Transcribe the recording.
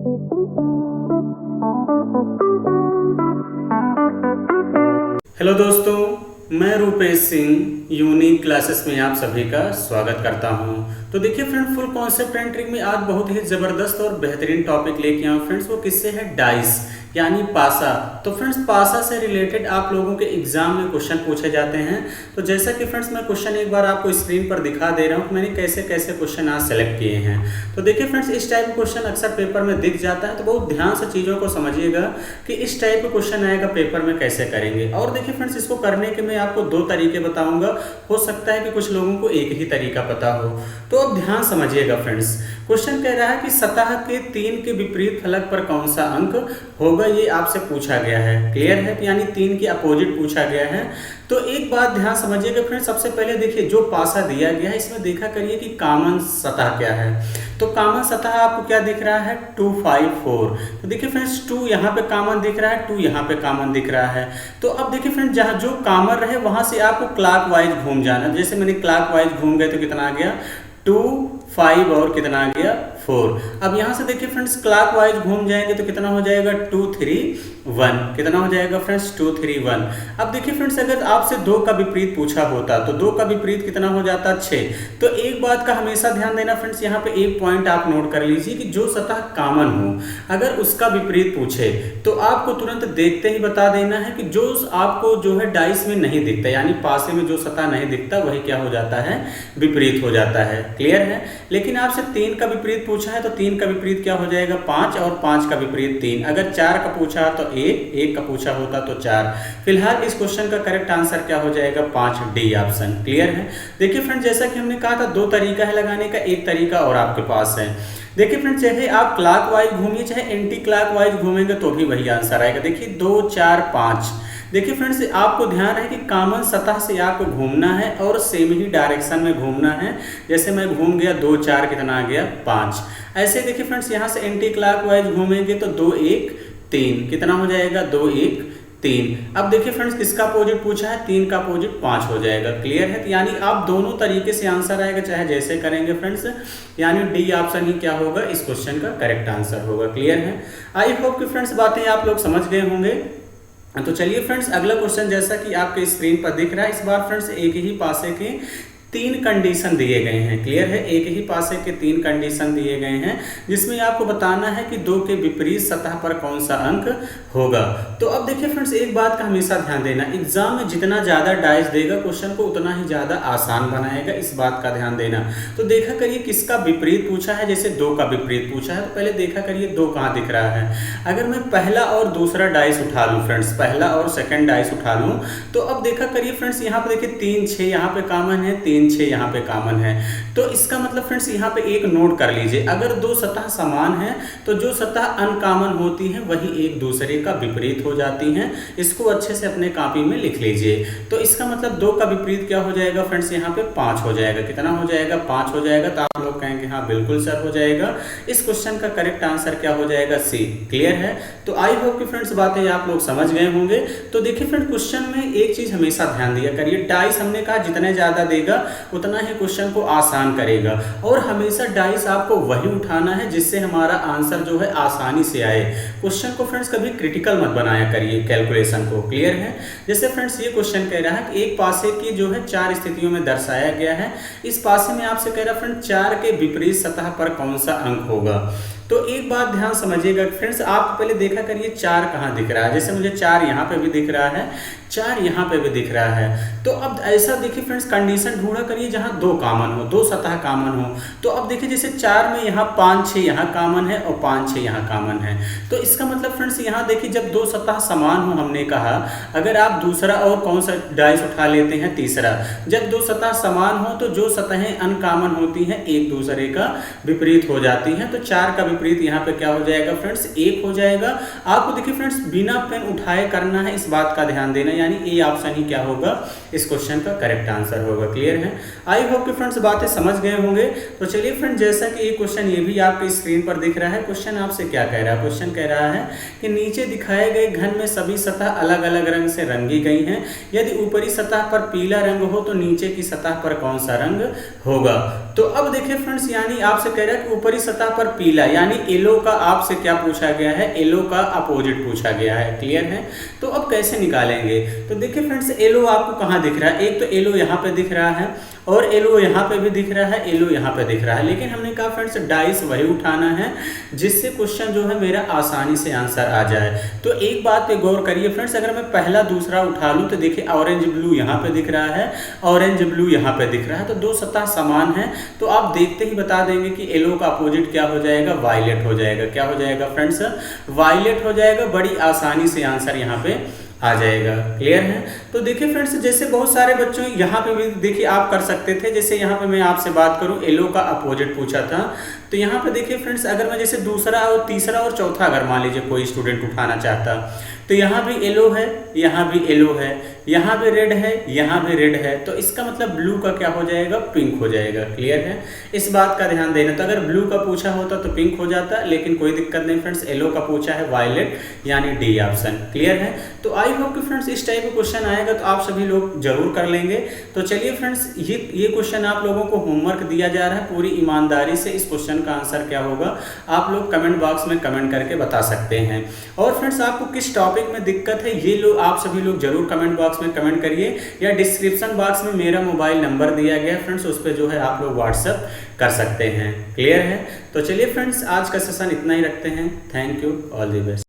Hello दोस्तों, मैं Rupesh Singh unique classes में आप सभी का स्वागत करता हूं। तो देखिए friend, full concept and trick में आज बहुत ही ज़बरदस्त और बेहतरीन टॉपिक लेके आया फ्रेंड्स। वो किससे है? डाइस यानी पासा। तो फ्रेंड्स, पासा से रिलेटेड आप लोगों के एग्जाम में क्वेश्चन पूछे जाते हैं। तो जैसा कि फ्रेंड्स मैं क्वेश्चन एक बार आपको स्क्रीन पर दिखा दे रहा हूँ कि मैंने कैसे कैसे क्वेश्चन आज सेलेक्ट किए हैं। तो देखिए फ्रेंड्स, इस टाइप का क्वेश्चन अक्सर पेपर में दिख जाता है, तो बहुत ध्यान से चीज़ों को समझिएगा कि इस टाइप का क्वेश्चन आएगा पेपर में कैसे करेंगे। और देखिए फ्रेंड्स, इसको करने के मैं आपको दो तरीके बताऊंगा। हो सकता है कि कुछ लोगों को एक ही तरीका पता हो, तो अब ध्यान समझिएगा फ्रेंड्स। क्वेश्चन कह रहा है कि सतह के 3 के विपरीत फलक पर कौन सा अंक होगा, ये आपसे पूछा गया है। क्लियर है? यानी 3 के अपोजिट पूछा गया है। तो एक बात ध्यान समझिएगा फ्रेंड्स, सबसे पहले देखिए जो पासा दिया गया है इसमें देखा करिए कि कॉमन सतह क्या है। तो कॉमन सतह आपको क्या दिख रहा है? 2, 5, 4। तो देखिए फ्रेंड्स, 2 यहाँ पे कॉमन दिख रहा है, 2 यहाँ पे कॉमन दिख रहा है। तो अब देखिए फ्रेंड्स, जहाँ जो कॉमन रहे वहां से आपको क्लॉकवाइज घूम जाना। जैसे मैंने क्लॉकवाइज घूम गए तो कितना आ गया? 2, 5 और कितना आ गया? 4। अब यहाँ से देखिए फ्रेंड्स, क्लॉकवाइज घूम जाएंगे तो कितना हो जाएगा? 2, 3, 1। कितना हो जाएगा फ्रेंड्स? 2, 3, 1। अब देखिए फ्रेंड्स, अगर आपसे 2 का विपरीत पूछा होता तो 2 का विपरीत कितना हो जाता? 6। तो एक बात का हमेशा ध्यान देना फ्रेंड्स, यहाँ पे एक पॉइंट आप नोट कर लीजिए कि जो सतह कॉमन हो अगर उसका विपरीत पूछे तो आपको तुरंत देखते ही बता देना है कि जो आपको जो है डाइस में नहीं दिखता, यानी पासे में जो सतह नहीं दिखता वही क्या हो जाता है? विपरीत हो जाता है। क्लियर है? लेकिन आपसे 3 का विपरीत पूछा है तो 3 का विपरीत क्या हो जाएगा? 5 और 5 का विपरीत 3। अगर 4 का पूछा तो 1 का पूछा होता तो 4। फिलहाल इस क्वेश्चन का करेक्ट आंसर क्या हो जाएगा? 5, डी ऑप्शन। क्लियर है? देखिए फ्रेंड, जैसा कि हमने कहा था दो तरीका है लगाने का, एक तरीका और आपके पास है। देखिए फ्रेंड, चाहे आप क्लॉकवाइज घूमिए चाहे एंटी क्लॉकवाइज घूमेंगे तो भी वही आंसर आएगा। देखिए 2, 4, 5। देखिए फ्रेंड्स, आपको ध्यान है कि कॉमन सतह से आपको घूमना है और सेम ही डायरेक्शन में घूमना है। जैसे मैं घूम गया 2, 4, कितना आ गया? 5। ऐसे देखिए फ्रेंड्स, यहाँ से एंटी क्लॉकवाइज घूमेंगे तो 2, 1, 3। कितना हो जाएगा? 2, 1, 3। अब देखिए फ्रेंड्स, किसका अपोजिट पूछा है? 3 का अपोजिट 5 हो जाएगा। क्लियर है? यानी आप दोनों तरीके से आंसर आएगा, चाहे जैसे करेंगे फ्रेंड्स, यानी डी ऑप्शन ही क्या होगा? इस क्वेश्चन का करेक्ट आंसर होगा। क्लियर है? आई होप कि फ्रेंड्स बातें आप लोग समझ गए होंगे। तो चलिए फ्रेंड्स, अगला क्वेश्चन जैसा कि आपके स्क्रीन पर दिख रहा है, इस बार फ्रेंड्स एक ही पासे के 3 कंडीशन दिए गए हैं। क्लियर है? एक ही पासे के 3 कंडीशन दिए गए हैं जिसमें आपको बताना है कि 2 के विपरीत सतह पर कौन सा अंक होगा। तो अब देखिए फ्रेंड्स, एक बात का हमेशा ध्यान देना, एग्जाम में जितना ज़्यादा डाइस देगा क्वेश्चन को उतना ही ज़्यादा आसान बनाएगा, इस बात का ध्यान देना। तो देखा करिए किसका विपरीत पूछा है। जैसे 2 का विपरीत पूछा है तो पहले देखा करिए 2 कहाँ दिख रहा है। अगर मैं पहला और दूसरा डाइस उठा लूँ फ्रेंड्स, पहला और सेकेंड डाइस उठा लूँ तो अब देखा करिए फ्रेंड्स, यहाँ पे देखिए 3, 6 यहाँ पे कॉमन है, 3, 6 यहाँ पे कॉमन है। तो इसका मतलब फ्रेंड्स यहाँ पे एक नोट कर लीजिए, अगर 2 सतह समान है तो जो सतह अनकॉमन होती है वही एक दूसरे का विपरीत हो जाती हैं। इसको अच्छे से अपने कॉपी में लिख लीजिए। तो इसका मतलब 2 का विपरीत क्या हो जाएगा फ्रेंड्स? यहाँ पे 5 हो जाएगा। कितना हो जाएगा? 5 हो जाएगा। तो आप लोग कहेंगे हाँ बिल्कुल सर हो जाएगा। इस क्वेश्चन का करेक्ट आंसर क्या हो जाएगा? सी। क्लियर है? तो आई होप कि फ्रेंड्स बातें आप लोग समझ गए होंगे। तो देखिए फ्रेंड, क्वेश्चन में एक चीज हमेशा ध्यान दिया करिए, डाइस हमने कहा जितने ज्यादा देगा उतना ही क्वेश्चन को आसान करेगा। और हमेशा डाइस आपको वही उठाना है जिससे हमारा आंसर जो है आसानी से आए। क्वेश्चन को फ्रेंड्स कभी क्रिटिकल मत बनाया करिए कैलकुलेशन को। क्लियर है? जैसे फ्रेंड्स ये क्वेश्चन कह रहा है कि एक पासे की जो है 4 स्थितियों में दर्शाया गया है। इस पासे में आपसे कह रहा है फ्रेंड 4 के विपरीत सतह पर कौन सा अंक होगा। तो एक बात ध्यान समझिएगा फ्रेंड्स, आप पहले देखा करिए 4 कहाँ दिख रहा है। जैसे मुझे 4 यहाँ पे भी दिख रहा है, 4 यहाँ पे भी दिख रहा है। तो अब ऐसा देखिए फ्रेंड्स, कंडीशन ढूंढा करिए जहाँ 2 कॉमन हो, 2 सतह कॉमन हो। तो अब देखिए जैसे 4 में यहाँ 5, 6 यहाँ कॉमन है और 5, 6 यहाँ कॉमन है। तो इसका मतलब फ्रेंड्स यहाँ देखिए जब 2 सतह समान हो, हमने कहा अगर आप दूसरा और कौन सा डाइस उठा लेते हैं? तीसरा। जब 2 सतह समान हो तो जो सतहें अनकॉमन होती हैं एक दूसरे का विपरीत हो जाती हैं। तो 4 का विपरीत यहाँ पे क्या हो जाएगा फ्रेंड्स? 1 हो जाएगा। आपको देखिए फ्रेंड्स बिना पेन उठाए करना है, इस बात का ध्यान देना, यानी ए ऑप्शन ही क्या होगा? इस क्वेश्चन का करेक्ट आंसर होगा। क्लियर है? आई होप कि फ्रेंड्स बातें समझ गए होंगे। तो चलिए फ्रेंड्स, जैसा कि ये क्वेश्चन ये भी आपके स्क्रीन पर दिख रहा है, क्वेश्चन आपसे क्या कह रहा है? क्वेश्चन कह रहा है कि नीचे दिखाए गए घन में सभी सतह अलग अलग रंग से रंगी गई हैं। यदि ऊपरी सतह पर पीला रंग हो तो नीचे की सतह पर कौन सा रंग होगा? तो अब देखिए फ्रेंड्स, यानी आपसे कह रहा है कि ऊपरी सतह पर पीला, यानी येलो का आपसे क्या पूछा गया है, येलो का अपोजिट पूछा गया है। क्लियर है? तो अब कैसे निकालेंगे? तो देखिए फ्रेंड्स, येलो आपको कहाँ दिख रहा है? एक तो येलो यहाँ पे दिख रहा है और येलो यहाँ पे भी दिख रहा है, येलो यहाँ पे दिख रहा है। लेकिन हमने कहा फ्रेंड्स डाइस वही उठाना है जिससे क्वेश्चन जो है मेरा आसानी से आंसर आ जाए। तो एक बात पे गौर करिए फ्रेंड्स, अगर मैं पहला दूसरा उठा लूँ तो देखिए ऑरेंज ब्लू यहाँ पे दिख रहा है, ऑरेंज ब्लू यहाँ पे दिख रहा है, तो दो सतह समान है। तो आप देखते ही बता देंगे कि येलो का अपोजिट क्या हो जाएगा, वायलेट हो जाएगा। क्या हो जाएगा फ्रेंड्स? वायलेट हो जाएगा। बड़ी आसानी से आंसर यहाँ पे आ जाएगा। क्लियर है? तो देखिए फ्रेंड्स, जैसे बहुत सारे बच्चों यहाँ पे भी देखिए आप कर सकते थे। जैसे यहाँ पे मैं आपसे बात करूँ, येलो का अपोजिट पूछा था, तो यहाँ पे देखिए फ्रेंड्स, अगर मैं जैसे दूसरा और तीसरा और चौथा अगर मान लीजिए कोई स्टूडेंट उठाना चाहता, तो यहाँ भी येलो है, यहाँ भी येलो है, यहाँ भी रेड है, यहाँ भी रेड है, तो इसका मतलब ब्लू का क्या हो जाएगा, पिंक हो जाएगा। क्लियर है? इस बात का ध्यान देना। तो अगर ब्लू का पूछा होता तो पिंक हो जाता, लेकिन कोई दिक्कत नहीं फ्रेंड्स, येलो का पूछा है वायलेट, यानी डी ऑप्शन। क्लियर है? तो आई होप कि फ्रेंड्स इस टाइप का क्वेश्चन आएगा तो आप सभी लोग जरूर कर लेंगे। तो चलिए फ्रेंड्स, ये क्वेश्चन आप लोगों को होमवर्क दिया जा रहा है। पूरी ईमानदारी से इस क्वेश्चन का आंसर क्या होगा आप लोग कमेंट बॉक्स में कमेंट करके बता सकते हैं। और फ्रेंड्स आपको किस टॉपिक में दिक्कत है ये लोग आप सभी लोग जरूर कमेंट बॉक्स में कमेंट करिए, या डिस्क्रिप्शन बॉक्स में मेरा मोबाइल नंबर दिया गया है फ्रेंड्स, उस पर जो है आप लोग व्हाट्सएप कर सकते हैं। क्लियर है? तो चलिए फ्रेंड्स, आज का सेशन इतना ही रखते हैं। Thank you, all the best.